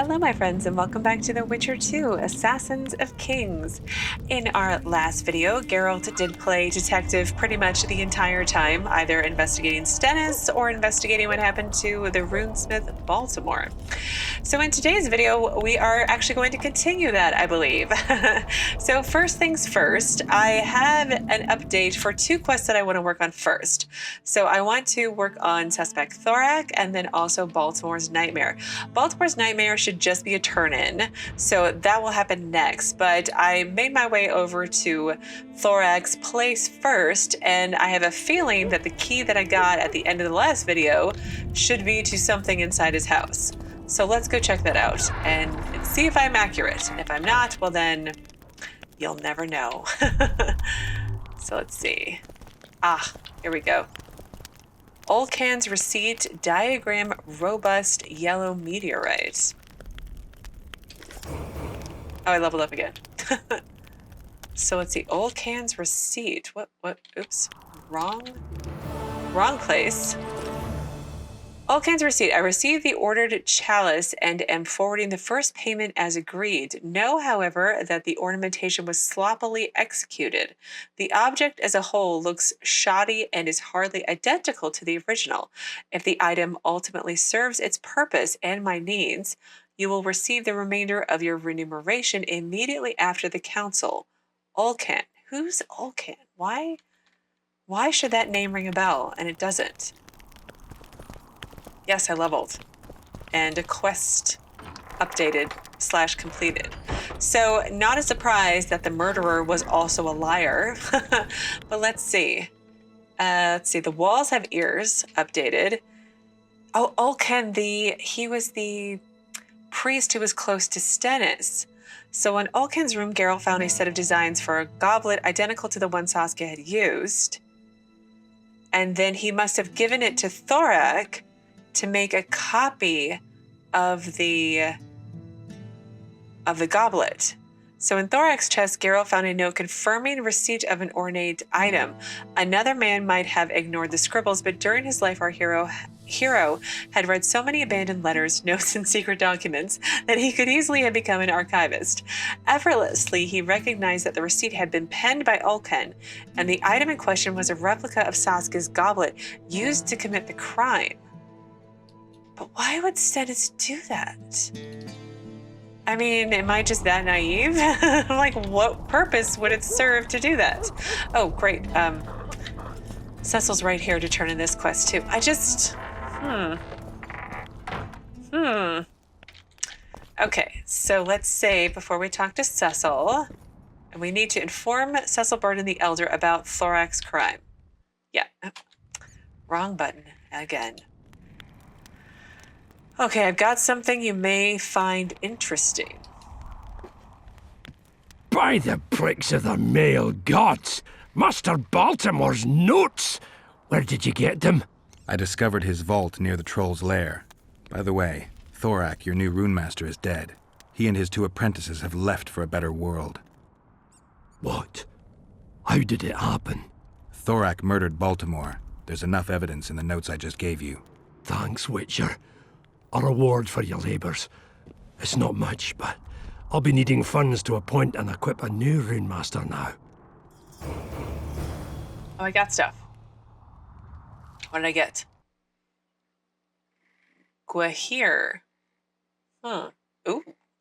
Hello, my friends, and welcome back to The Witcher 2, Assassins of Kings. In our last video, Geralt did play detective pretty much the entire time, either investigating Stennis or investigating what happened to the runesmith Baltimore. So in today's video, we are actually going to continue that, I believe. So first things first, I have an update for two quests that I want to work on first. So I want to work on suspect Thorak and then also Baltimore's Nightmare. Baltimore's Nightmare should just be a turn-in, so that will happen next. But I made my way over to Thorak's place first, and I have a feeling that the key that I got at the end of the last video should be to something inside his house. So let's go check that out and see if I'm accurate. And if I'm not, well then, you'll never know. So let's see. Here we go. Olcan's receipt, diagram, robust yellow meteorite. Oh, I leveled up again. So let's see, Olcan's receipt. What, oops, wrong place. Olcan's receipt. I received the ordered chalice and am forwarding the first payment as agreed. Know, however, that the ornamentation was sloppily executed. The object as a whole looks shoddy and is hardly identical to the original. If the item ultimately serves its purpose and my needs, you will receive the remainder of your remuneration immediately after the council. Olcan. Who's Olcan? Why should that name ring a bell? And it doesn't. Yes, I leveled. And a quest updated / completed. So not a surprise that the murderer was also a liar. But let's see. The walls have ears updated. Oh, Olcan, he was the priest who was close to Stennis. So in Olcan's room, Geralt found a set of designs for a goblet identical to the one Saskia had used. And then he must have given it to Thorak to make a copy of the goblet. So in Thorak's chest, Geralt found a note confirming receipt of an ornate item. Another man might have ignored the scribbles, but during his life, our hero had read so many abandoned letters, notes, and secret documents that he could easily have become an archivist. Effortlessly, he recognized that the receipt had been penned by Olcan, and the item in question was a replica of Saskia's goblet used to commit the crime. But why would Stennis do that? I mean, am I just that naive? Like, what purpose would it serve to do that? Oh, great. Cecil's right here to turn in this quest, too. Okay, so let's say, before we talk to Cecil, and we need to inform Cecil Burdon the Elder about Thorak's crime. Yeah. Wrong button again. Okay, I've got something you may find interesting. By the pricks of the male gods! Master Baltimore's notes! Where did you get them? I discovered his vault near the troll's lair. By the way, Thorak, your new runemaster, is dead. He and his 2 apprentices have left for a better world. What? How did it happen? Thorak murdered Baltimore. There's enough evidence in the notes I just gave you. Thanks, Witcher. A reward for your labors. It's not much, but I'll be needing funds to appoint and equip a new runemaster now. Oh, I got stuff. What did I get? Guahir. Ooh,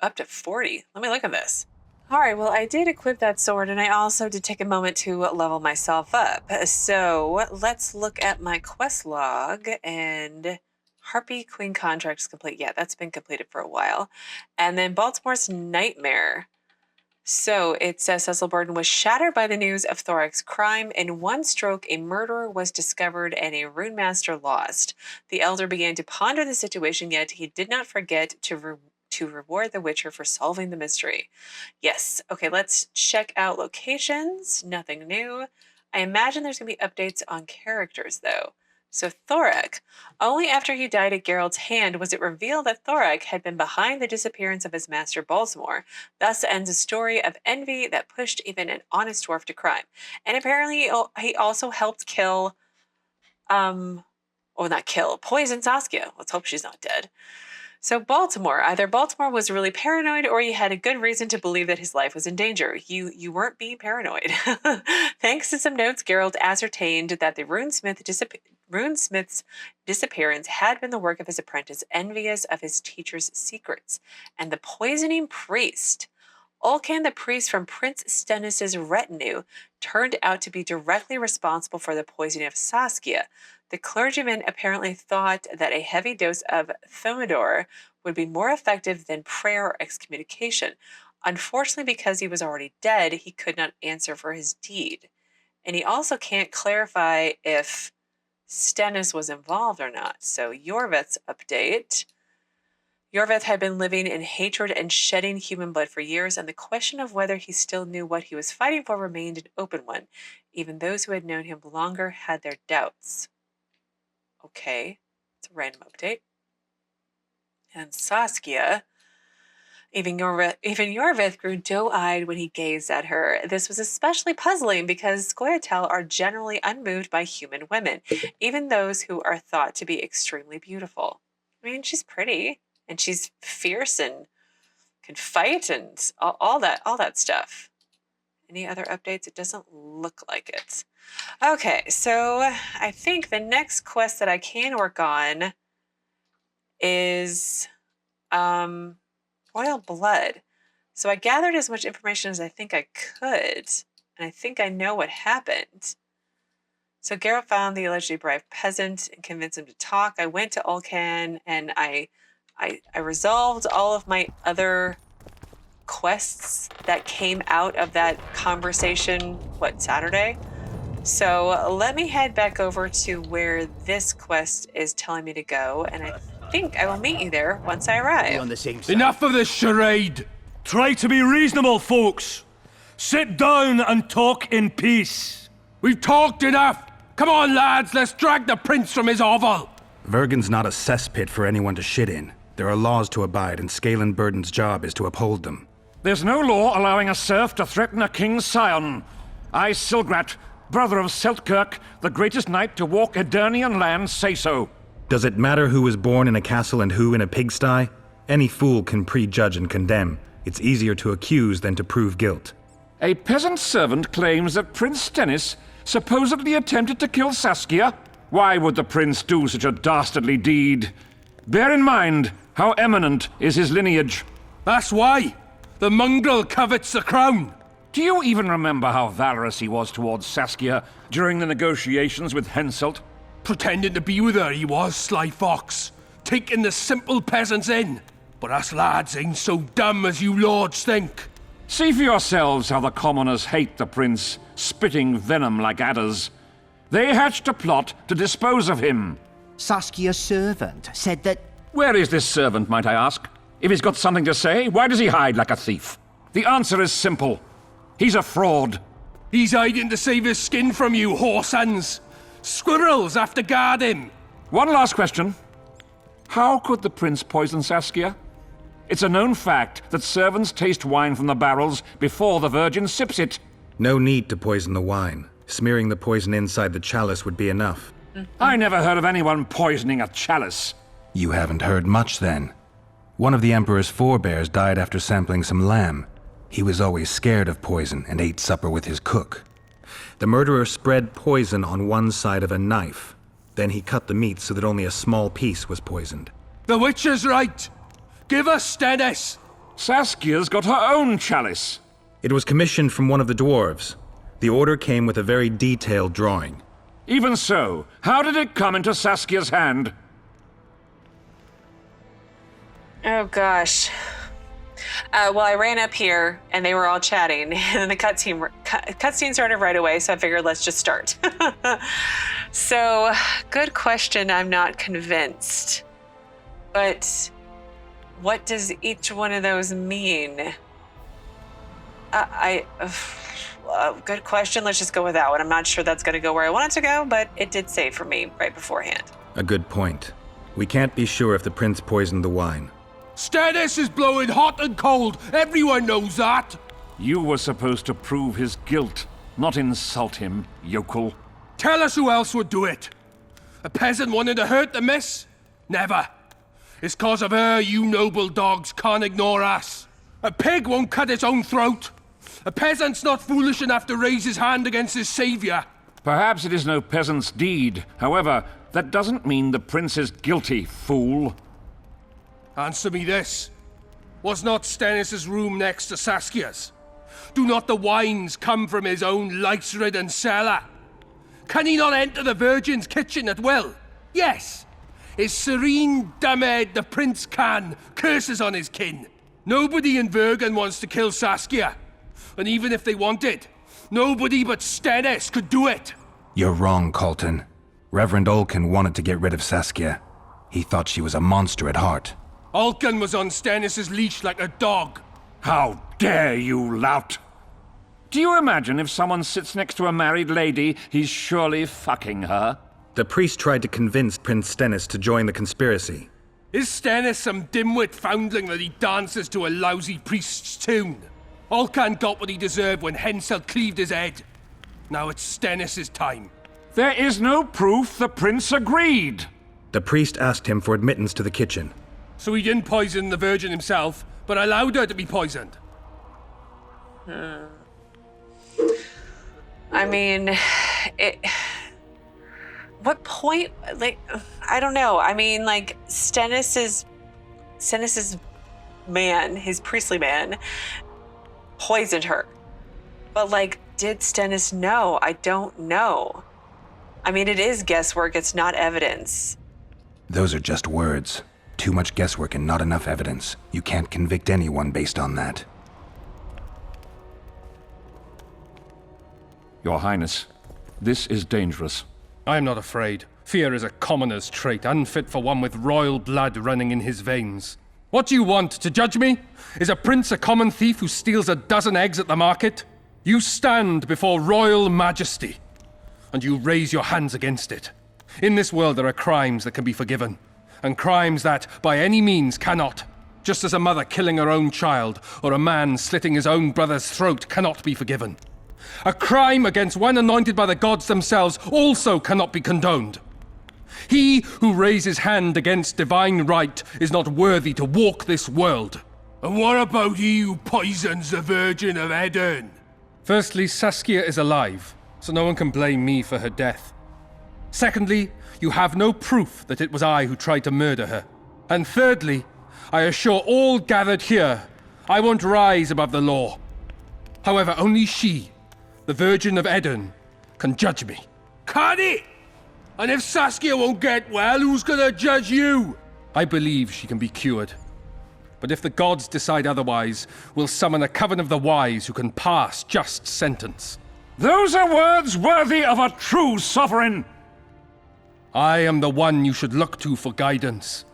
up to 40. Let me look at this. All right, well, I did equip that sword, and I also did take a moment to level myself up. So let's look at my quest log, and Harpy Queen contract is complete. Yeah, that's been completed for a while. And then Baltimore's Nightmare. So it says Cecil Burdon was shattered by the news of Thorak's crime. In one stroke, a murderer was discovered and a runemaster lost. The Elder began to ponder the situation, yet he did not forget to reward the Witcher for solving the mystery. Yes. Okay, let's check out locations. Nothing new. I imagine there's going to be updates on characters, though. So Thorak, only after he died at Geralt's hand was it revealed that Thorak had been behind the disappearance of his master Baltimore. Thus ends a story of envy that pushed even an honest dwarf to crime. And apparently he also helped poison Saskia. Let's hope she's not dead. So Baltimore, either Baltimore was really paranoid or he had a good reason to believe that his life was in danger. You weren't being paranoid. Thanks to some notes, Geralt ascertained that the runesmith's disappearance had been the work of his apprentice, envious of his teacher's secrets. And the poisoning priest, Olcan, the priest from Prince Stennis's retinue, turned out to be directly responsible for the poisoning of Saskia. The clergyman apparently thought that a heavy dose of Thermidor would be more effective than prayer or excommunication. Unfortunately, because he was already dead, he could not answer for his deed. And he also can't clarify if Stennis was involved or not. So Iorveth's update. Iorveth had been living in hatred and shedding human blood for years, and the question of whether he still knew what he was fighting for remained an open one. Even those who had known him longer had their doubts. Okay, it's a random update. And Saskia, even Iorveth grew doe-eyed when he gazed at her. This was especially puzzling because Scoia'tael are generally unmoved by human women, even those who are thought to be extremely beautiful. I mean, she's pretty, and she's fierce and can fight and all that stuff. Any other updates? It doesn't look like it. Okay, so I think the next quest that I can work on is royal blood. So I gathered as much information as I think I could, and I think I know what happened. So Geralt found the allegedly bribed peasant and convinced him to talk. I went to Olcan and I resolved all of my other quests that came out of that conversation, Saturday? So let me head back over to where this quest is telling me to go, and I think I will meet you there once I arrive. On the same side. Enough of this charade! Try to be reasonable, folks! Sit down and talk in peace. We've talked enough! Come on, lads, let's drag the prince from his hovel! Vergon's not a cesspit for anyone to shit in. There are laws to abide, and Skalen Burdon's job is to uphold them. There's no law allowing a serf to threaten a king's scion. I, Silgrat, brother of Seltkirk, the greatest knight to walk Edirnian land, say so. Does it matter who was born in a castle and who in a pigsty? Any fool can prejudge and condemn. It's easier to accuse than to prove guilt. A peasant servant claims that Prince Stennis supposedly attempted to kill Saskia. Why would the prince do such a dastardly deed? Bear in mind how eminent is his lineage. That's why! The mongrel covets the crown! Do you even remember how valorous he was towards Saskia during the negotiations with Henselt? Pretending to be with her he was, sly fox. Taking the simple peasants in. But us lads ain't so dumb as you lords think. See for yourselves how the commoners hate the prince, spitting venom like adders. They hatched a plot to dispose of him. Saskia's servant said that... Where is this servant, might I ask? If he's got something to say, why does he hide like a thief? The answer is simple. He's a fraud. He's hiding to save his skin from you, whoresons. Squirrels have to guard him. One last question. How could the prince poison Saskia? It's a known fact that servants taste wine from the barrels before the virgin sips it. No need to poison the wine. Smearing the poison inside the chalice would be enough. I never heard of anyone poisoning a chalice. You haven't heard much, then. One of the Emperor's forebears died after sampling some lamb. He was always scared of poison and ate supper with his cook. The murderer spread poison on one side of a knife. Then he cut the meat so that only a small piece was poisoned. The witch is right. Give us Stennis. Saskia's got her own chalice. It was commissioned from one of the dwarves. The order came with a very detailed drawing. Even so, how did it come into Saskia's hand? Oh gosh. Well, I ran up here and they were all chatting, and then the cutscene started right away, so I figured let's just start. So, good question. I'm not convinced. But what does each one of those mean? Good question. Let's just go with that one. I'm not sure that's going to go where I want it to go, but it did say for me right beforehand. A good point. We can't be sure if the prince poisoned the wine. Stennis is blowing hot and cold. Everyone knows that. You were supposed to prove his guilt, not insult him, yokel. Tell us who else would do it. A peasant wanting to hurt the miss? Never. It's 'cause of her you noble dogs can't ignore us. A pig won't cut its own throat. A peasant's not foolish enough to raise his hand against his savior. Perhaps it is no peasant's deed. However, that doesn't mean the prince is guilty, fool. Answer me this. Was not Stennis' room next to Saskia's? Do not the wines come from his own lice-ridden cellar? Can he not enter the Virgin's kitchen at will? Yes. His serene dumbhead the prince can, curses on his kin. Nobody in Vergon wants to kill Saskia. And even if they wanted, nobody but Stennis could do it. You're wrong, Colton. Reverend Olcan wanted to get rid of Saskia. He thought she was a monster at heart. Olcan was on Stennis' leash like a dog. How dare you, lout! Do you imagine if someone sits next to a married lady, he's surely fucking her? The priest tried to convince Prince Stennis to join the conspiracy. Is Stennis some dimwit foundling that he dances to a lousy priest's tune? Olcan got what he deserved when Henselt cleaved his head. Now it's Stennis' time. There is no proof the prince agreed. The priest asked him for admittance to the kitchen. So he didn't poison the Virgin himself, but allowed her to be poisoned. I mean, what point, like, I don't know. I mean, like, Stennis's man, his priestly man, poisoned her. But, like, did Stennis know? I don't know. I mean, it is guesswork, it's not evidence. Those are just words. Too much guesswork and not enough evidence. You can't convict anyone based on that. Your Highness, this is dangerous. I am not afraid. Fear is a commoner's trait, unfit for one with royal blood running in his veins. What do you want, to judge me? Is a prince a common thief who steals a dozen eggs at the market? You stand before royal majesty, and you raise your hands against it. In this world there are crimes that can be forgiven, and crimes that, by any means, cannot. Just as a mother killing her own child, or a man slitting his own brother's throat cannot be forgiven. A crime against one anointed by the gods themselves also cannot be condoned. He who raises hand against divine right is not worthy to walk this world. And what about he who poisons the Virgin of Eden? Firstly, Saskia is alive, so no one can blame me for her death. Secondly, you have no proof that it was I who tried to murder her. And thirdly, I assure all gathered here, I won't rise above the law. However, only she, the Virgin of Eden, can judge me. Can he? And if Saskia won't get well, who's gonna judge you? I believe she can be cured. But if the gods decide otherwise, we'll summon a coven of the wise who can pass just sentence. Those are words worthy of a true sovereign! I am the one you should look to for guidance.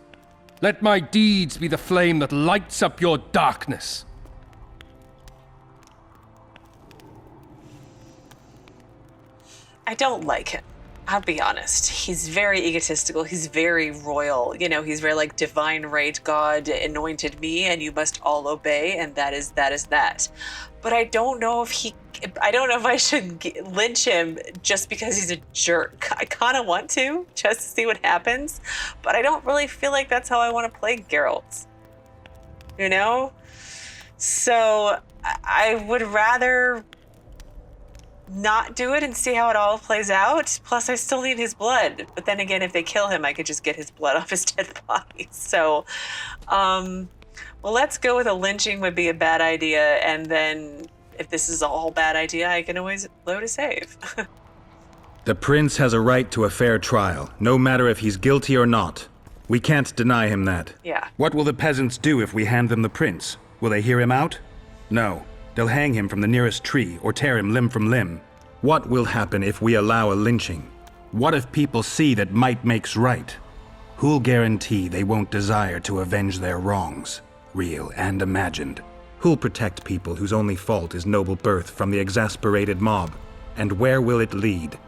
Let my deeds be the flame that lights up your darkness. I don't like him. I'll be honest. He's very egotistical. He's very royal. You know, he's very like divine right. God anointed me and you must all obey. And that is that. But I don't know if I should lynch him just because he's a jerk. I kind of want to, just to see what happens. But I don't really feel like that's how I want to play Geralt. You know? So I would rather not do it and see how it all plays out. Plus, I still need his blood. But then again, if they kill him, I could just get his blood off his dead body. So, well, let's go with a lynching would be a bad idea. And then if this is a whole bad idea, I can always load a save. The prince has a right to a fair trial, no matter if he's guilty or not. We can't deny him that. Yeah. What will the peasants do if we hand them the prince? Will they hear him out? No. They'll hang him from the nearest tree or tear him limb from limb. What will happen if we allow a lynching? What if people see that might makes right? Who'll guarantee they won't desire to avenge their wrongs, real and imagined? Who'll protect people whose only fault is noble birth from the exasperated mob? And where will it lead?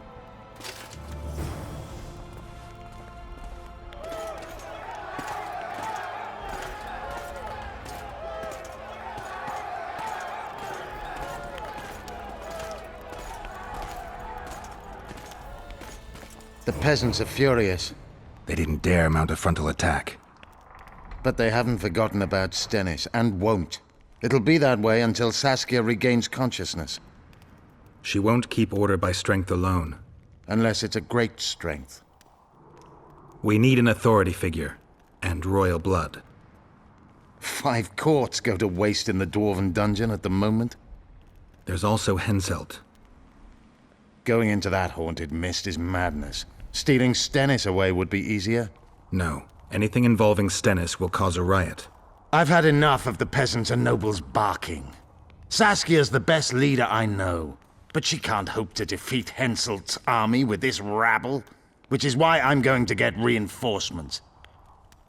The peasants are furious. They didn't dare mount a frontal attack. But they haven't forgotten about Stennis, and won't. It'll be that way until Saskia regains consciousness. She won't keep order by strength alone. Unless it's a great strength. We need an authority figure, and royal blood. 5 courts go to waste in the Dwarven dungeon at the moment. There's also Henselt. Going into that haunted mist is madness. Stealing Stennis away would be easier. No. Anything involving Stennis will cause a riot. I've had enough of the peasants and nobles barking. Saskia's the best leader I know, but she can't hope to defeat Henselt's army with this rabble, which is why I'm going to get reinforcements.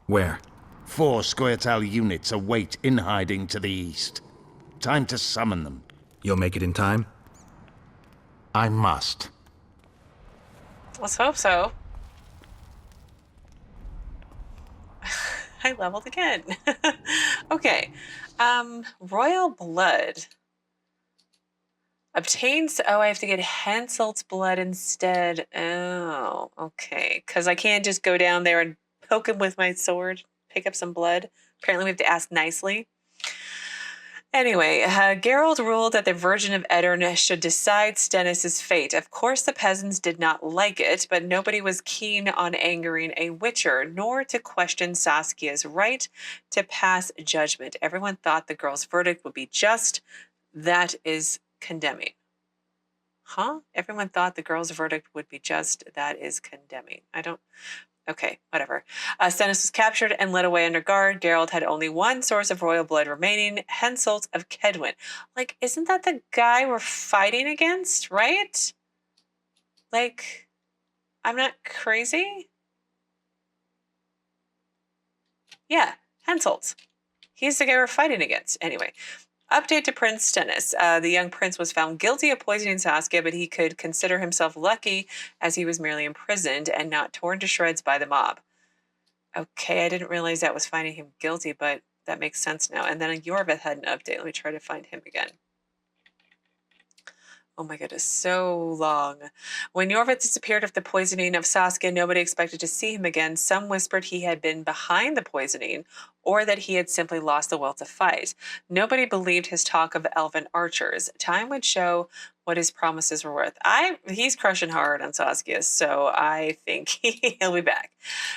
Where? 4 Scoia'tael units await in hiding to the east. Time to summon them. You'll make it in time? I must. Let's hope so. I leveled again. Okay. Royal blood. Obtains... Oh, I have to get Henselt's blood instead. Oh, okay. Because I can't just go down there and poke him with my sword, pick up some blood. Apparently we have to ask nicely. Anyway, Geralt ruled that the Virgin of Edirn should decide Stennis' fate. Of course, the peasants did not like it, but nobody was keen on angering a witcher, nor to question Saskia's right to pass judgment. Everyone thought the girl's verdict would be just. That is condemning. Huh? Everyone thought the girl's verdict would be just. That is condemning. I don't... Okay, whatever. Stennis was captured and led away under guard. Geralt had only one source of royal blood remaining, Henselt of Kedwin. Like, isn't that the guy we're fighting against, right? Like, I'm not crazy? Yeah, Henselt. He's the guy we're fighting against. Anyway, update to Prince Stennis. The young prince was found guilty of poisoning Saskia, but he could consider himself lucky as he was merely imprisoned and not torn to shreds by the mob. Okay, I didn't realize that was finding him guilty, but that makes sense now. And then Iorveth had an update. Let me try to find him again. Oh my goodness, so long. When Iorveth disappeared after the poisoning of Saskia, nobody expected to see him again. Some whispered he had been behind the poisoning, or that he had simply lost the will to fight. Nobody believed his talk of elven archers. Time would show what his promises were worth. He's crushing hard on Saskia, so I think he'll be back.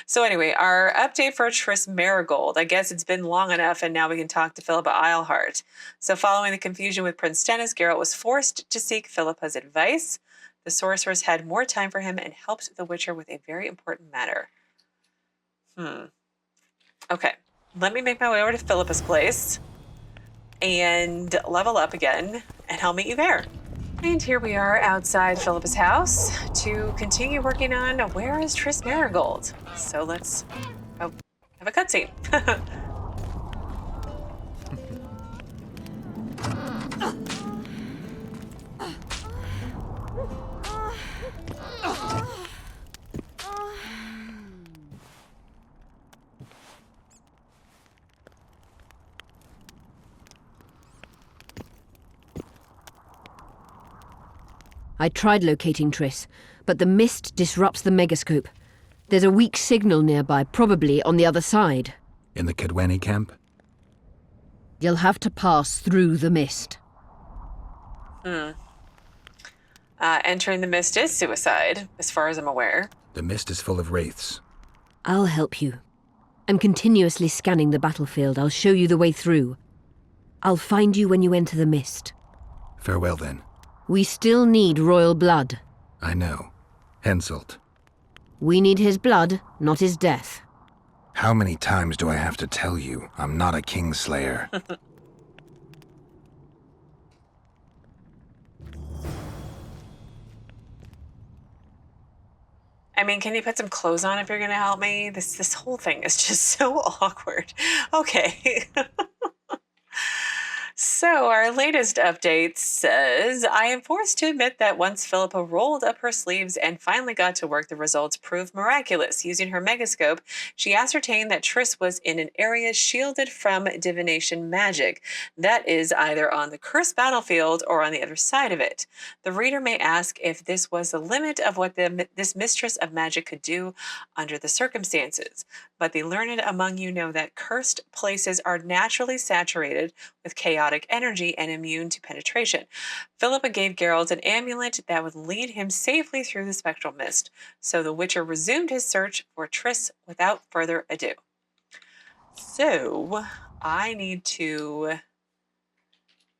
So anyway, our update for Triss Merigold. I guess it's been long enough, and now we can talk to Philippa Eilhart. So following the confusion with Prince Stennis, Geralt was forced to seek Philippa's advice. The sorceress had more time for him and helped the Witcher with a very important matter. Okay, let me make my way over to Philippa's place and level up again, and I'll meet you there. And here we are outside Philippa's house to continue working on Where is Triss Merigold? So let's have a cutscene. I tried locating Triss, but the mist disrupts the megascope. There's a weak signal nearby, probably on the other side. In the Kedweni camp? You'll have to pass through the mist. Entering the mist is suicide, as far as I'm aware. The mist is full of wraiths. I'll help you. I'm continuously scanning the battlefield. I'll show you the way through. I'll find you when you enter the mist. Farewell, then. We still need royal blood. I know. Henselt. We need his blood, not his death. How many times do I have to tell you I'm not a kingslayer? I mean, can you put some clothes on if you're going to help me? This whole thing is just so awkward. Okay. So So our latest update says, I am forced to admit that once Philippa rolled up her sleeves and finally got to work, the results proved miraculous. Using her megascope, she ascertained that Triss was in an area shielded from divination magic. That is either on the cursed battlefield or on the other side of it. The reader may ask if this was the limit of what this mistress of magic could do under the circumstances. But the learned among you know that cursed places are naturally saturated with chaotic energy and immune to penetration. Philippa gave Geralt an amulet that would lead him safely through the spectral mist, so the Witcher resumed his search for Triss without further ado. So, I need to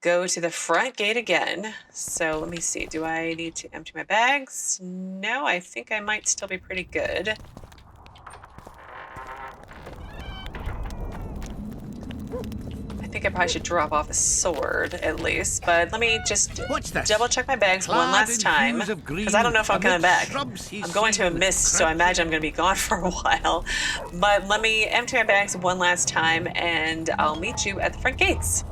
go to the front gate again. So, let me see. Do I need to empty my bags? No, I think I might still be pretty good. I think I probably should drop off a sword at least, but let me just double check my bags one last time, because I don't know if I'm coming back. I'm going to a mist, so I imagine I'm going to be gone for a while. But let me empty my bags one last time, and I'll meet you at the front gates.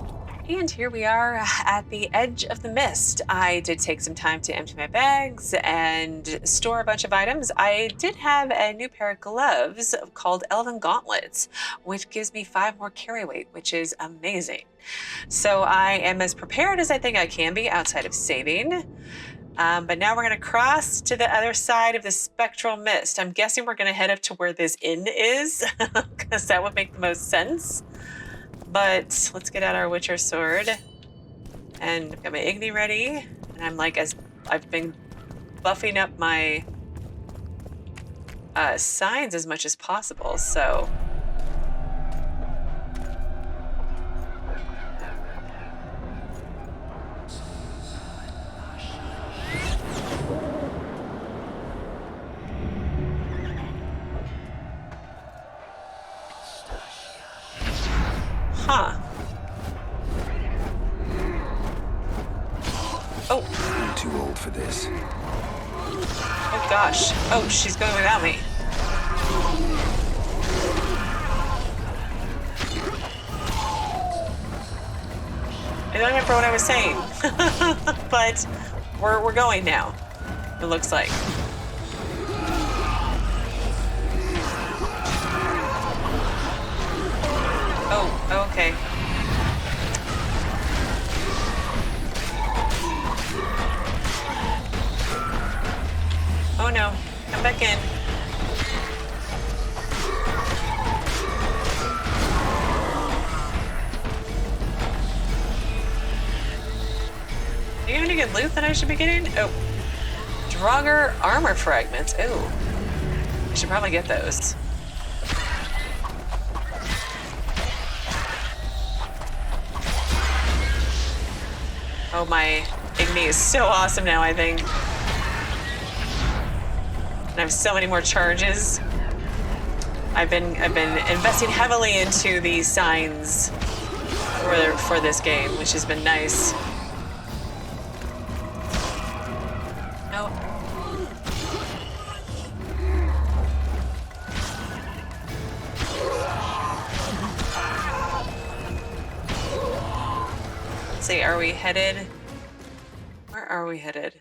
And here we are at the edge of the mist. I did take some time to empty my bags and store a bunch of items. I did have a new pair of gloves called Elven Gauntlets, which gives me 5 more carry weight, which is amazing. So I am as prepared as I think I can be outside of saving. But now we're going to cross to the other side of the spectral mist. I'm guessing we're going to head up to where this inn is, because that would make the most sense. But let's get out our Witcher sword, and I've got my Igni ready, and I'm like, as I've been buffing up my signs as much as possible, so. Huh. Oh. I'm too old for this. Oh gosh. Oh, she's going without me. I don't remember what I was saying. But we're going now. It looks like. Oh, okay. Oh no, come back in. Do you have any good loot that I should be getting? Oh, Draugir armor fragments. Oh, I should probably get those. Oh, my Igni is so awesome now, I think. And I have so many more charges. I've been investing heavily into the signs for this game, which has been nice. Oh. Let's see, are we headed? Where are we headed?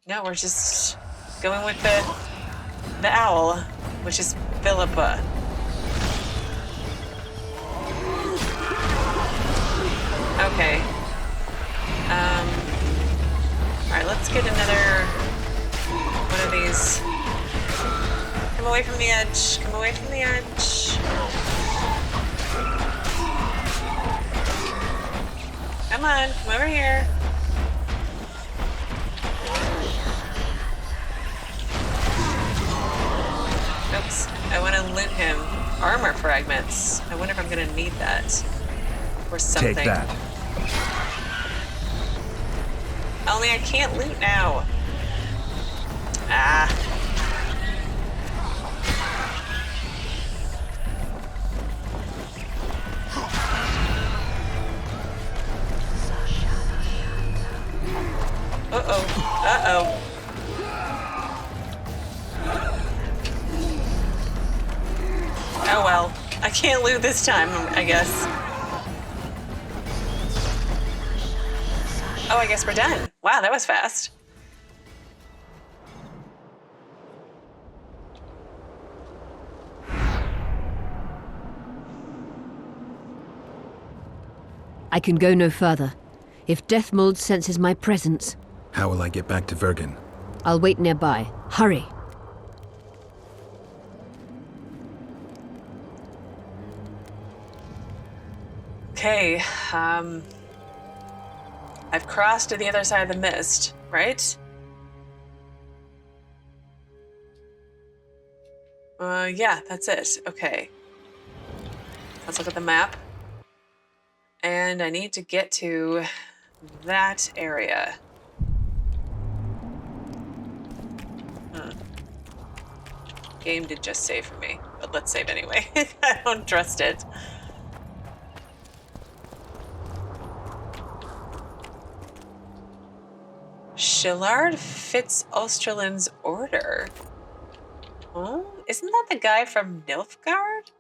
No, we're just going with the owl, which is Philippa. Okay. Alright, let's get another one of these. Come away from the edge. Come away from the edge. Come on, come over here. Oops, I want to loot him. Armor fragments. I wonder if I'm going to need that. Or something. Take that. Only I can't loot now. Ah. Uh-oh. Uh-oh. Oh well. I can't loot this time, I guess. Oh, I guess we're done. Wow, that was fast. I can go no further. If Deathmold senses my presence, How will I get back to Vergon? I'll wait nearby. Hurry. Okay, I've crossed to the other side of the mist, right? Yeah, that's it. Okay. Let's look at the map. And I need to get to that area. Game did just save for me, but let's save anyway. I don't trust it. Shilard Fitz-Oesterlen's order. Oh, isn't that the guy from Nilfgaard?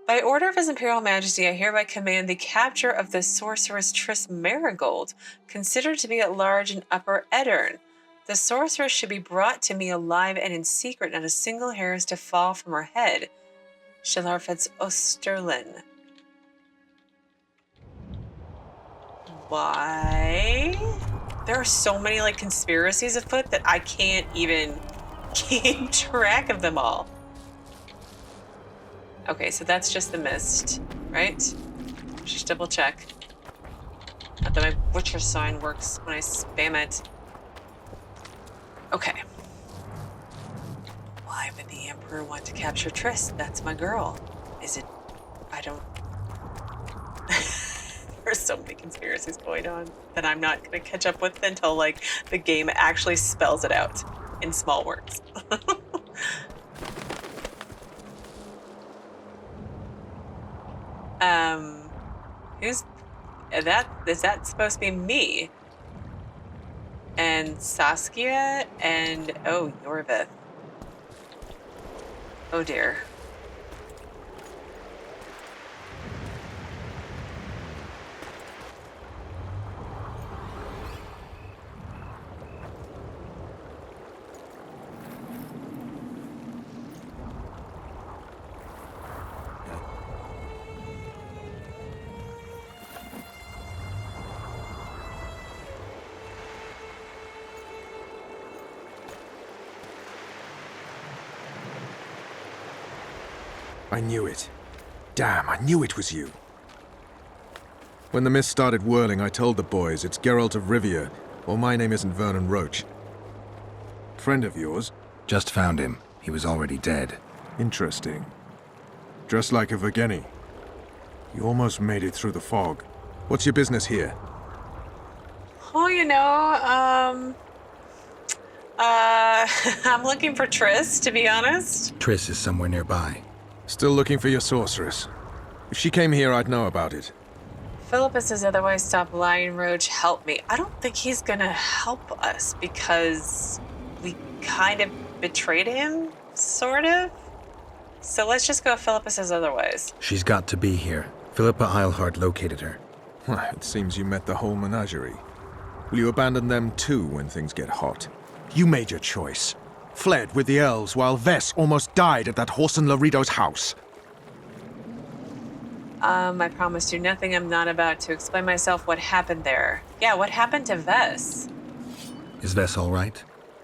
By order of His Imperial Majesty, I hereby command the capture of the sorceress Triss Merigold, considered to be at large in Upper Eddern. The sorceress should be brought to me alive and in secret, not a single hair is to fall from her head. Shilard Fitz-Oesterlen. Why? There are so many like conspiracies afoot that I can't even keep track of them all. Okay, so that's just the mist, right? Just double check. Not that my Witcher sign works when I spam it. Okay. Why would the Emperor want to capture Triss? That's my girl. Is it... I don't... There's so many conspiracies going on that I'm not going to catch up with until, like, the game actually spells it out in small words. Who's that? Is that supposed to be me? And Saskia and oh, Iorveth. Oh dear. I knew it. Damn, I knew it was you. When the mist started whirling, I told the boys it's Geralt of Rivia, or my name isn't Vernon Roche. Friend of yours? Just found him. He was already dead. Interesting. Dressed like a Bygone. You almost made it through the fog. What's your business here? Oh, you know, I'm looking for Triss, to be honest. Triss is somewhere nearby. Still looking for your sorceress. If she came here, I'd know about it. Philippa says otherwise, stop lying, Roche, help me. I don't think he's gonna help us because we kind of betrayed him, sort of. So let's just go if Philippa says otherwise. She's got to be here. Philippa Eilhart located her. It seems you met the whole menagerie. Will you abandon them too when things get hot? You made your choice. Fled with the elves while Vess almost died at that Horson Laredo's house. I promised you nothing. I'm not about to explain myself. What happened there? Yeah, what happened to Vess? Is Vess all right?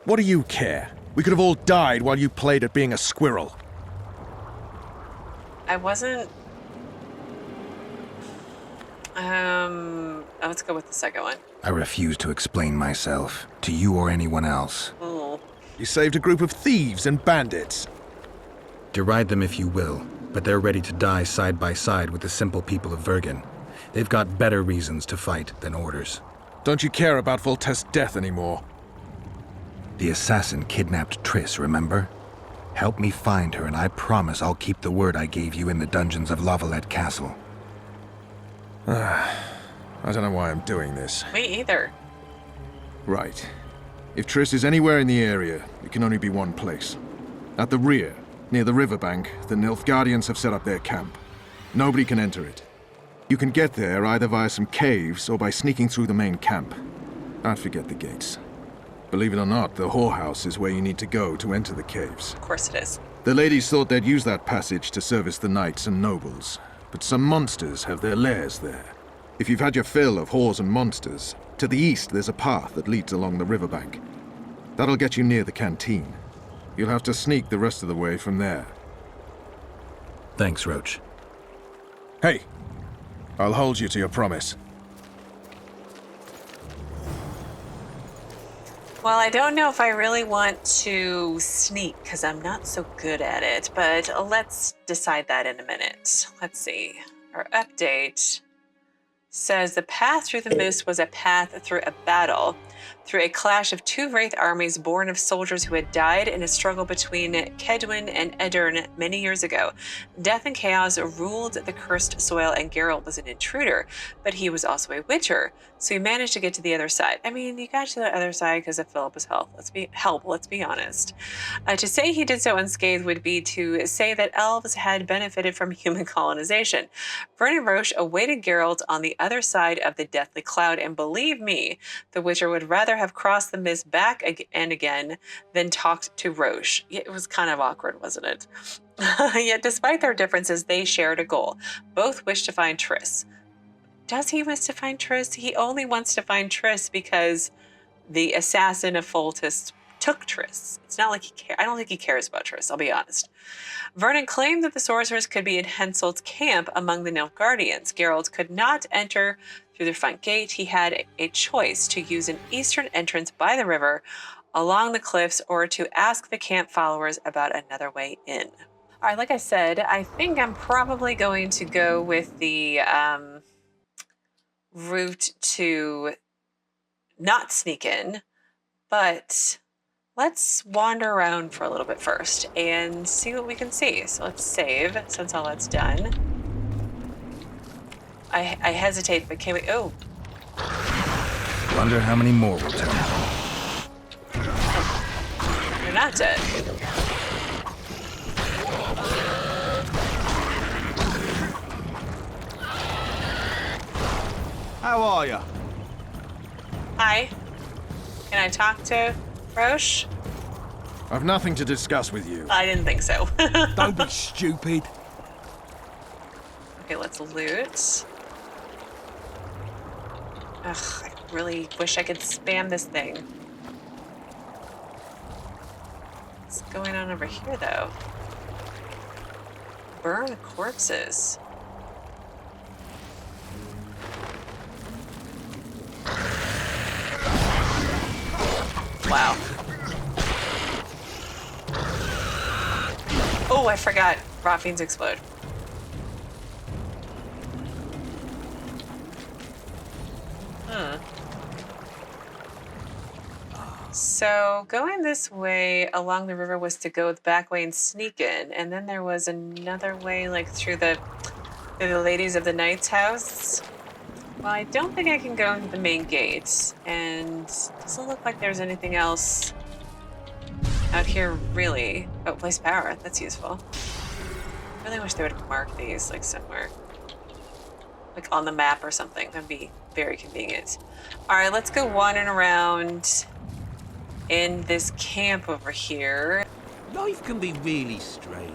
What do you care? We could have all died while you played at being a squirrel. I wasn't... let's go with the second one. I refuse to explain myself, to you or anyone else. Oh. You saved a group of thieves and bandits. Deride them if you will, but they're ready to die side by side with the simple people of Vergon. They've got better reasons to fight than orders. Don't you care about Voltest's death anymore? The assassin kidnapped Triss, remember? Help me find her, and I promise I'll keep the word I gave you in the dungeons of Lavalette Castle. I don't know why I'm doing this. Me either. Right. If Triss is anywhere in the area, it can only be one place. At the rear, near the riverbank, the Nilfgaardians have set up their camp. Nobody can enter it. You can get there either via some caves or by sneaking through the main camp. Don't forget the gates. Believe it or not, the whorehouse is where you need to go to enter the caves. Of course it is. The ladies thought they'd use that passage to service the knights and nobles, but some monsters have their lairs there. If you've had your fill of whores and monsters, to the east there's a path that leads along the riverbank. That'll get you near the canteen. You'll have to sneak the rest of the way from there. Thanks, Roche. Hey, I'll hold you to your promise. Well, I don't know if I really want to sneak because I'm not so good at it, but let's decide that in a minute. Let's see. Our update says the path through the mist was a path through a battle, through a clash of two Wraith armies born of soldiers who had died in a struggle between Cedwyn and Edirn many years ago. Death and chaos ruled the cursed soil, and Geralt was an intruder, but he was also a witcher, so he managed to get to the other side. I mean, you got to the other side because of Philippa's help. Let's be honest. To say he did so unscathed would be to say that elves had benefited from human colonization. Vernon Roche awaited Geralt on the other side of the deathly cloud, and believe me, the witcher would rather have crossed the mist back and again than talked to Roche. It was kind of awkward, wasn't it? Yet despite their differences, they shared a goal. Both wished to find Triss. Does he wish to find Triss? He only wants to find Triss because the assassin of Foltest took Triss. It's not like I don't think he cares about Triss, I'll be honest. Vernon claimed that the sorcerers could be in Henselt's camp among the Nilfgaardians. Geralt could not enter through the front gate. He had a choice to use an eastern entrance by the river, along the cliffs, or to ask the camp followers about another way in. All right, like I said, I think I'm probably going to go with the route to not sneak in, but let's wander around for a little bit first and see what we can see. So let's save since all that's done. I hesitate, but can we? Oh. Wonder how many more will turn up. You're not dead. How are you? Hi. Can I talk to Roche? I've nothing to discuss with you. I didn't think so. Don't be stupid. Okay, let's loot. Ugh, I really wish I could spam this thing. What's going on over here, though? Burn corpses. Wow. Oh, I forgot. Rotfiends explode. So going this way along the river was to go the back way and sneak in, and then there was another way, like through the ladies of the knight's house. Well, I don't think I can go into the main gate, and doesn't look like there's anything else out here really. Oh, place power. That's useful. I really wish they would mark these like somewhere, like on the map or something. That'd be very convenient. All right, let's go wandering around in this camp over here. Life can be really strange.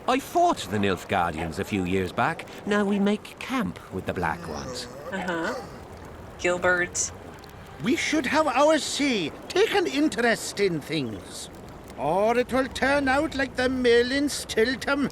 I fought the Nilfgaardians a few years back. Now we make camp with the Black Ones. Gilbert. We should have our say, take an interest in things. Or it will turn out like the mill in Stilton.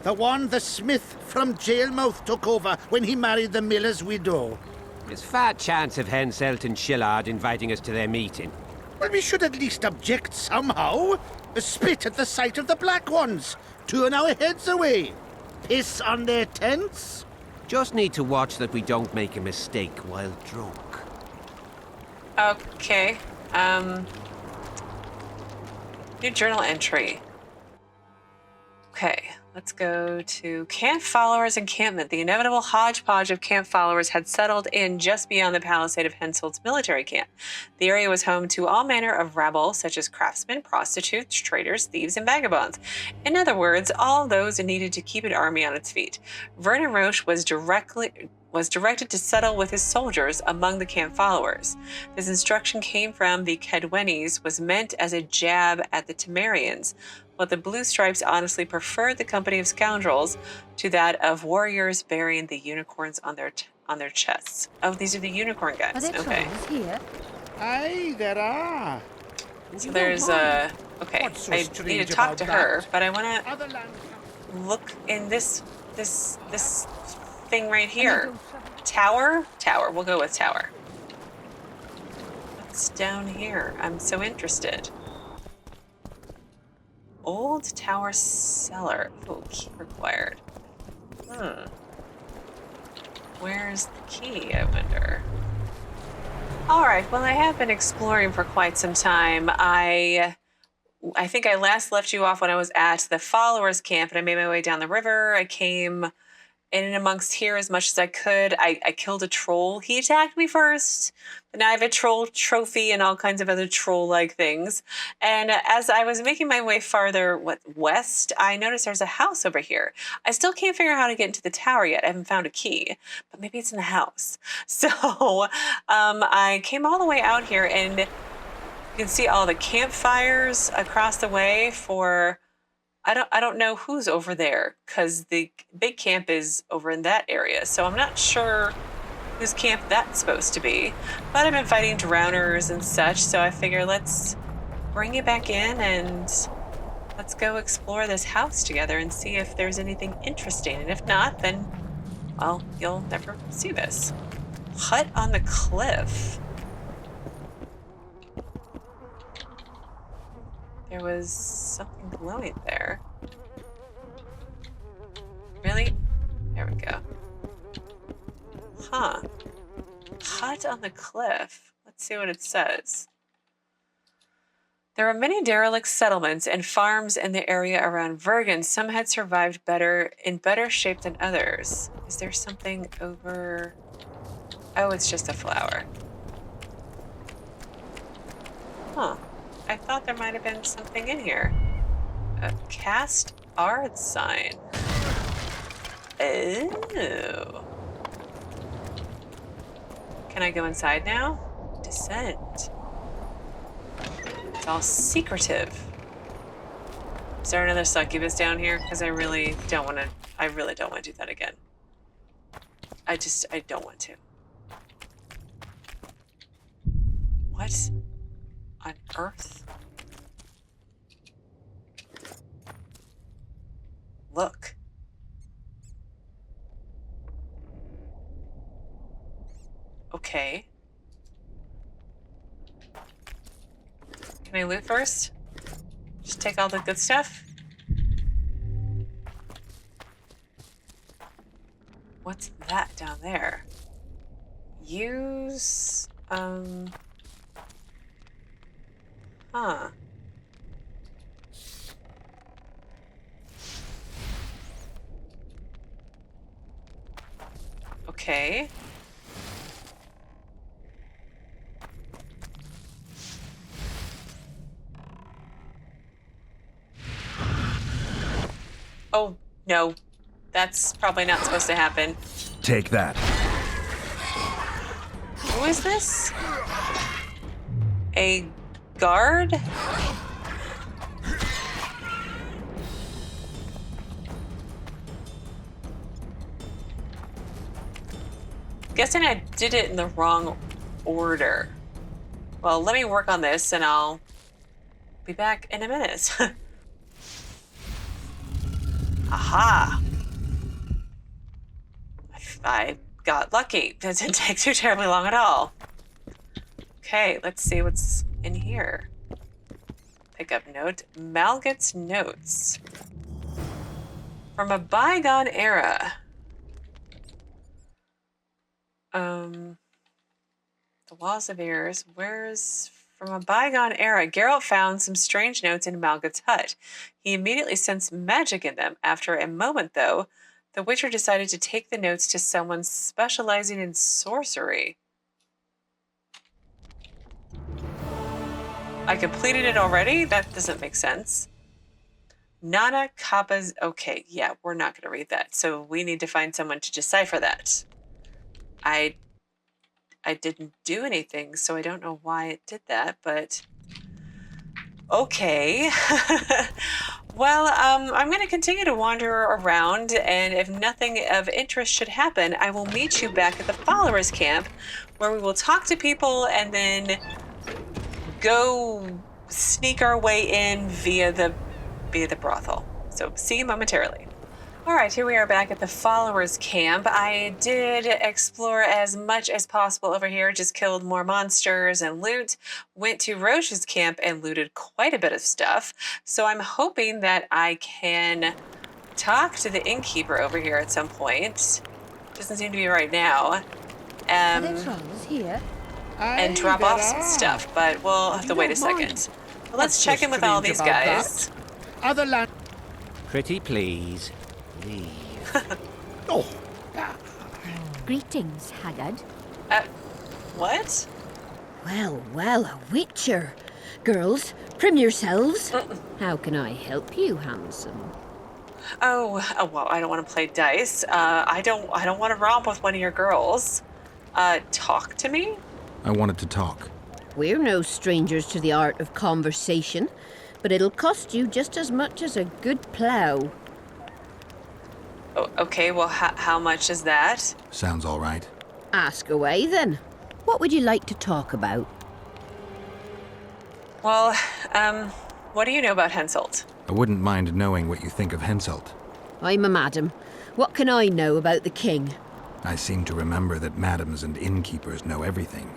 The one the smith from Jailmouth took over when he married the miller's widow. There's fat chance of Henselt and Shilard inviting us to their meeting. Well, we should at least object somehow. Spit at the sight of the Black Ones. Turn our heads away. Piss on their tents. Just need to watch that we don't make a mistake while drunk. Okay. New journal entry. Okay, Let's go to Camp Followers encampment. The inevitable hodgepodge of camp followers had settled in just beyond the palisade of Henselt's military camp. The area was home to all manner of rabble, such as craftsmen, prostitutes, traders, thieves, and vagabonds. In other words, all those needed to keep an army on its feet. Vernon Roche was directed to settle with his soldiers among the camp followers. This instruction came from the Cadwennies, was meant as a jab at the Temerians, but the Blue Stripes honestly preferred the company of scoundrels to that of warriors bearing the unicorns on their chests. Oh, these are the unicorn guys. Are there Okay. trolls here? Aye, there are. So there's okay. What's so I need strange to talk about to her, that? but I want to Other lands look in this thing right here. Tower? Tower. We'll go with tower. What's down here? I'm so interested. Old tower cellar. Oh, key required. Where's the key, I wonder? Alright, well I have been exploring for quite some time. I think I last left you off when I was at the followers camp and I made my way down the river. I came in and amongst here as much as I could. I killed a troll. He attacked me first, but now I have a troll trophy and all kinds of other troll-like things. And as I was making my way farther west, I noticed there's a house over here. I still can't figure out how to get into the tower yet. I haven't found a key, but maybe it's in the house. So I came all the way out here, and you can see all the campfires across the way for... I don't know who's over there because the big camp is over in that area. So I'm not sure whose camp that's supposed to be. But I've been fighting drowners and such, so I figure let's bring it back in and let's go explore this house together and see if there's anything interesting. And if not, then, well, you'll never see this. Hut on the cliff. There was something glowing there. Really? There we go. Huh. Hut on the cliff. Let's see what it says. There are many derelict settlements and farms in the area around Vernon. Some had survived in better shape than others. Is there something over... Oh, it's just a flower. Huh. I thought there might have been something in here. A cast ard sign. Oh. Can I go inside now? Descent. It's all secretive. Is there another succubus down here? Because I really don't want to do that again. I don't want to. What on earth? Look. Okay. Can I loot first? Just take all the good stuff? What's that down there? Use, Huh. Okay. Oh, no. That's probably not supposed to happen. Take that. Who is this? A guard? Guessing I did it in the wrong order. Well, let me work on this and I'll be back in a minute. Aha! I got lucky. That didn't take too terribly long at all. Okay, let's see what's in here. Pick up note. Malget's notes. From a bygone era. The walls of ears. Where's From a bygone era, Geralt found some strange notes in Malget's hut. He immediately sensed magic in them. After a moment, though, the Witcher decided to take the notes to someone specializing in sorcery. I completed it already? That doesn't make sense. Nana Kappa's... Okay, yeah, we're not going to read that. So we need to find someone to decipher that. I didn't do anything, so I don't know why it did that, but... Okay. Well, I'm going to continue to wander around, and if nothing of interest should happen, I will meet you back at the followers' camp, where we will talk to people and then go sneak our way in via the brothel. So see you momentarily. All right, here we are back at the followers' camp. I did explore as much as possible over here, just killed more monsters and loot, went to Roche's camp and looted quite a bit of stuff. So I'm hoping that I can talk to the innkeeper over here at some point. Doesn't seem to be right now. And drop off some stuff, but we'll have to wait a second. But let's check in with all these guys. Other land. Pretty please. Leave. Oh. Greetings, Haggard. What? Well, well, a witcher. Girls, trim yourselves. How can I help you, handsome? Oh, well, I don't want to play dice. I don't want to romp with one of your girls. Talk to me? I wanted to talk. We're no strangers to the art of conversation, but it'll cost you just as much as a good plough. Oh, okay, well, how much is that? Sounds all right. Ask away, then. What would you like to talk about? Well, what do you know about Henselt? I wouldn't mind knowing what you think of Henselt. I'm a madam. What can I know about the king? I seem to remember that madams and innkeepers know everything.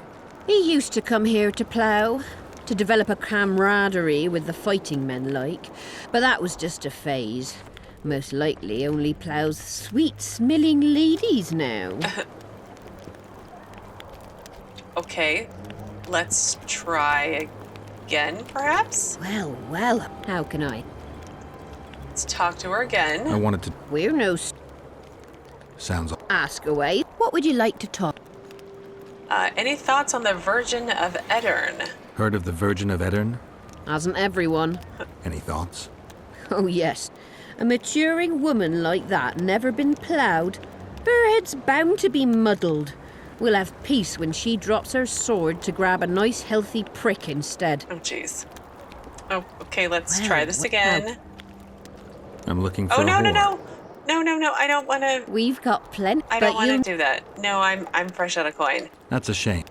He used to come here to plough, to develop a camaraderie with the fighting men like, but that was just a phase. Most likely only ploughs sweet-smelling ladies now. Okay, let's try again, perhaps? Well, well, how can I? Let's talk to her again. I wanted to... We're no... Sounds... Ask away. What would you like to talk? Any thoughts on the Virgin of Edirn? Heard of the Virgin of Edirn? Hasn't everyone? Any thoughts? Oh, yes. A maturing woman like that never been ploughed. Her head's bound to be muddled. We'll have peace when she drops her sword to grab a nice healthy prick instead. Oh, jeez. Oh, okay, let's try this again. I'm looking for Oh, no, a no, whore. no, I don't want to... We've got plenty, I don't want to do that. No, I'm fresh out of coin. That's a shame.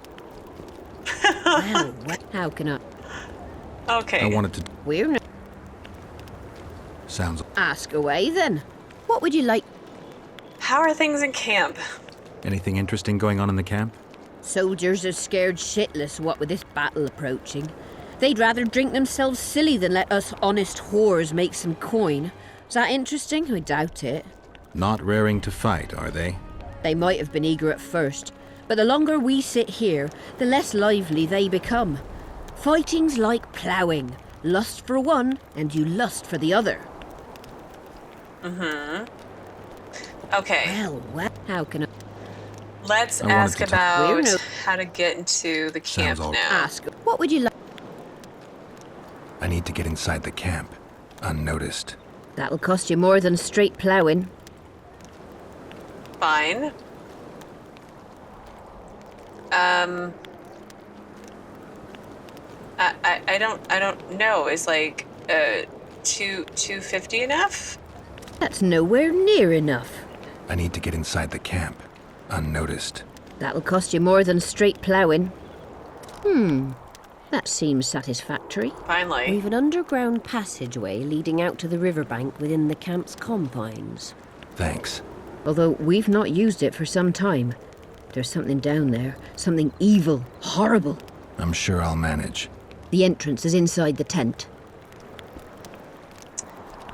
Well, how can I? Okay. I wanted to... We're no... Sounds... Ask away, then. What would you like? How are things in camp? Anything interesting going on in the camp? Soldiers are scared shitless, what with this battle approaching. They'd rather drink themselves silly than let us honest whores make some coin. Is that interesting? I doubt it. Not raring to fight, are they? They might have been eager at first, but the longer we sit here, the less lively they become. Fighting's like ploughing. Lust for one, and you lust for the other. Mm-hmm. Okay. Well, how can I... Let's I ask wanted to about how to get into the camp Sounds all- now. Ask, what would you like? I need to get inside the camp, unnoticed. That'll cost you more than straight ploughing. Fine. I don't know. Is like $250 enough? That's nowhere near enough. I need to get inside the camp, unnoticed. That'll cost you more than straight ploughing. That seems satisfactory. Finally. We've an underground passageway leading out to the riverbank within the camp's confines. Thanks. Although we've not used it for some time. There's something down there. Something evil, horrible. I'm sure I'll manage. The entrance is inside the tent.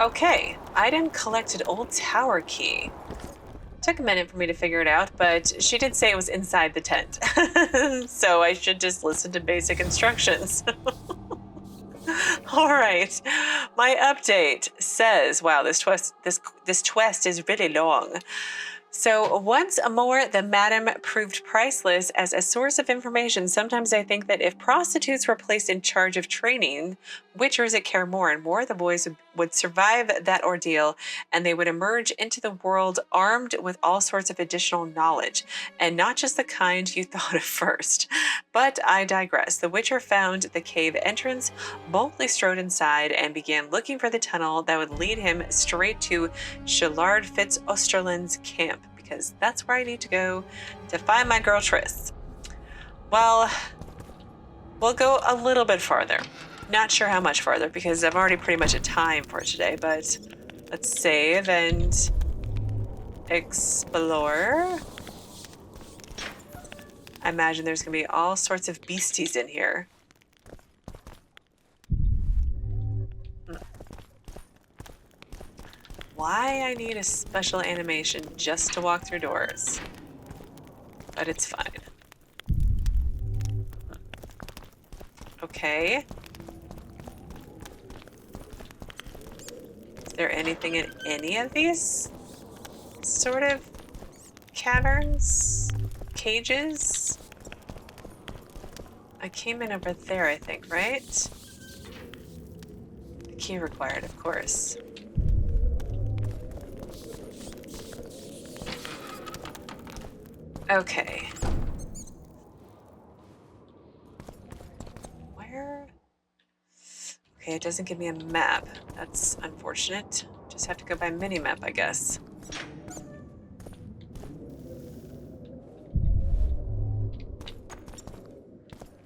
Okay. Item collected old tower key. Took a minute for me to figure it out, but she did say it was inside the tent. So I should just listen to basic instructions. All right. My update says, wow, this quest is really long. So once more, the madam proved priceless as a source of information. Sometimes I think that if prostitutes were placed in charge of training witchers at Kaer Morhen, the boys would survive that ordeal, and they would emerge into the world armed with all sorts of additional knowledge, and not just the kind you thought of first. But I digress. The witcher found the cave entrance, boldly strode inside, and began looking for the tunnel that would lead him straight to Shilard Fitz-Oesterlen's camp, because that's where I need to go to find my girl Triss. Well, we'll go a little bit farther. Not sure how much farther, because I'm already pretty much at time for today, but let's save and explore. I imagine there's going to be all sorts of beasties in here. Why I need a special animation just to walk through doors. But it's fine. Okay. Is there anything in any of these sort of caverns? Cages? I came in over there, I think, right? The key required, of course. Okay. Where? Okay, it doesn't give me a map. That's unfortunate. Just have to go by mini-map, I guess.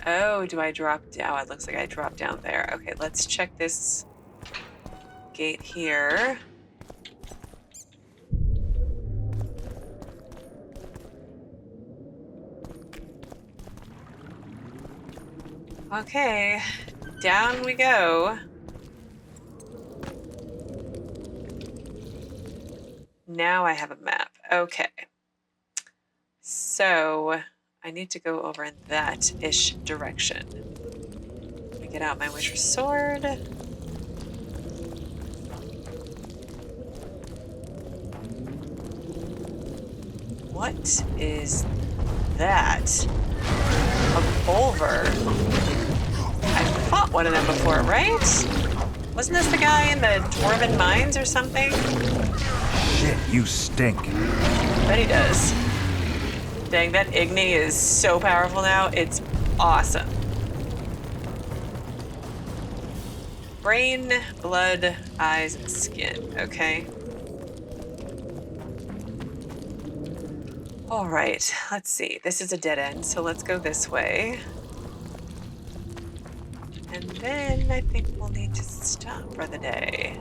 Oh, do I drop down? Oh, it looks like I dropped down there. Okay, let's check this gate here. Okay, down we go. Now I have a map. Okay. So I need to go over in that-ish direction. Let me get out my witcher sword. What is that? A Bullvore. I fought one of them before, right? Wasn't this the guy in the Dwarven mines or something? Shit, you stink. Bet he does. Dang, that Igni is so powerful now. It's awesome. Brain, blood, eyes, and skin. Okay. All right, let's see. This is a dead end, so let's go this way. And then I think we'll need to stop for the day.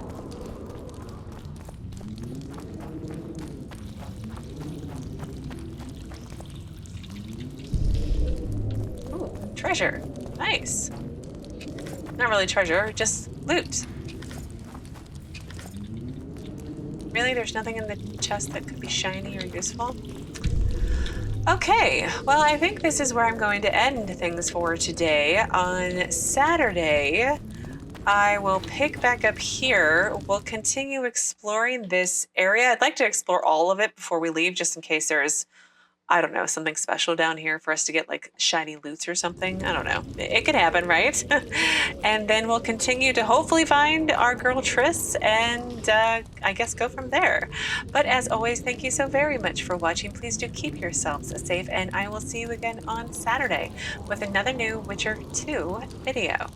Ooh, treasure. Nice. Not really treasure, just loot. Really? There's nothing in the chest that could be shiny or useful? Okay, well, I think this is where I'm going to end things for today. On Saturday, I will pick back up here. We'll continue exploring this area. I'd like to explore all of it before we leave, just in case there's, I don't know, something special down here for us to get, like, shiny loots or something. I don't know. It could happen, right? And then we'll continue to hopefully find our girl Triss and, I guess, go from there. But as always, thank you so very much for watching. Please do keep yourselves safe, and I will see you again on Saturday with another new Witcher 2 video.